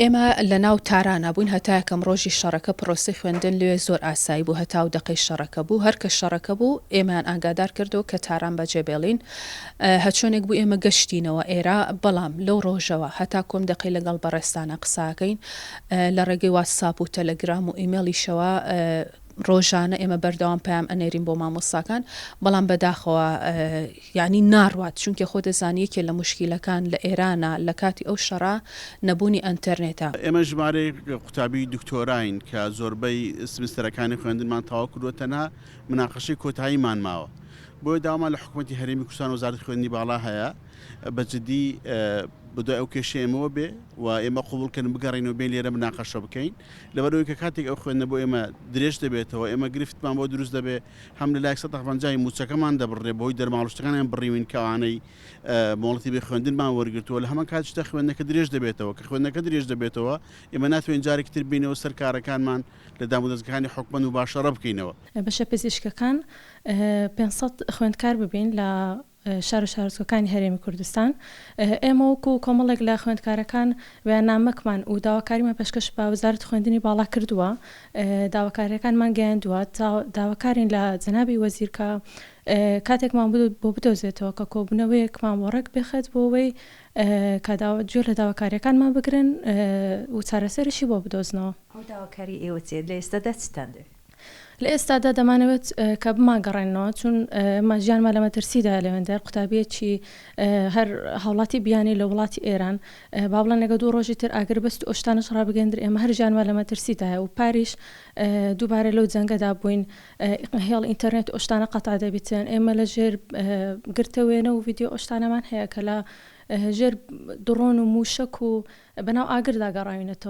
ئێمە لەناو تارانە بووین هەتایەکەم ڕۆژی شەڕەکە پرۆسی خوێندن لێ زۆر ئاسایی بوو هەتا و دقەی شەڕەکە بوو هەر کە شەڕەکە بوو ئێمان ئاگادار کردو کە تاران بەجێبێڵین هەچۆنێک بوو ئێمە گەشتینەوە ئێرە بەڵام لەو ڕۆژەوە هەتا کۆم دقی لەگەڵ بەڕێستانە قساکەین لە ڕێگەی واتساپ و تەلەگرام و ئیمێلیشەوە ڕۆژانە ئێمە بەردەوام پام ئەنێرین بۆ مامۆستاکان بەڵام بەداخەوە یعنی ناڕوات چونکە خۆ دەزانی یەکێ لە مشکیلەکان لە ئێرانە لە کاتی ئەو شەڕا نەبوونی ئەنتەرنێتە. ئێمە ژمارەی قوتابی دکتۆراین کە زۆربەی سمستەرەکانی خوێندنمان تەواو کردووە تەنها مناقەشەی کۆتاییمان ماوە بۆی داوامان لە حکوومەتی هەرێمی کوردستان وەزارەتی خوێندنی باڵا هەیە بەجددی بدۆ ئەو کێشەیەمەوە بێ و ئێمە قوبوڵکردن بگەڕینەوە بێن لێرە مناقەشە بکەین لەبەرەوەی کە کاتێک ئەو خوێندنە بۆ ئێمە درێژ دەبێتەوە ئێمە گرفتمان بۆ دروست دەبێت هەم لە لای 150 موچەکەمان دەبڕێ بۆی دەرماڵشتەکانیان بڕیوین کەوانەی مۆڵەتی بێ خوێندنمان وەرگرتووە لە هەمان کاتشتە خوێندنەکە درێژ دەبێتەوە کە خوێندنەکە درێژ دەبێتەوە ئێمە ناتوانین جارێکی تر بینەوە سەر کارەکانمان لە دامودەستگاکانی حکومەت و باشەڕە بکەینەوە. بەشە پزیشکەکان 500 خوێندکار ببین لە شار و شارۆچکەکانی هەرێمی کوردستان ئێمە وەکو کۆمەڵێک لە خوێندکارەکان بەیاننامەکمان و داواکاریمان پێشکەش بە وەزارەتی خوێندنی باڵا کردووە داواکاریەکانمان گەیاندووە داواکارین لە جەنابی وەزیر کە کاتێکمان بۆ بدۆزێتەوە کە کۆبوونەوەیەکمان وەڕێک بخێت بۆ ئەوەی کە گوێ لە داواکاریەکانمان بگرن و چارەسەریشی بۆ بدۆزنەوە. ئەو داواکاری ئێوە چێت لە ئێستادا چتان دەوێت؟ لە ئێستادا دەمانەوێت کە بماگەڕێنەوە چون ژیانمان لە مەترسیدا لەوێندەر قوتابیەکی هەر هاوڵاتی بیانی لە وڵاتی ئێران با بڵێن لەگە 2 ڕۆژی تر ئاگر بەست و ئەشتانەش ڕابگەندر ئێمە هەر ژیانمان لە مەترسیدایە و پاریش دووبارە لەو جەنگەدا بووین هێڵ ئینتەرنێت ئۆشتانە قەتع دەبیتن ئێمە لە ژێر گرتەوێنە و ڤیدیۆ ئۆشتانەمان هەیە کە لە ژێر دڕۆن و موشک و بەناو ئاگردا گەڕاوینەتەوە.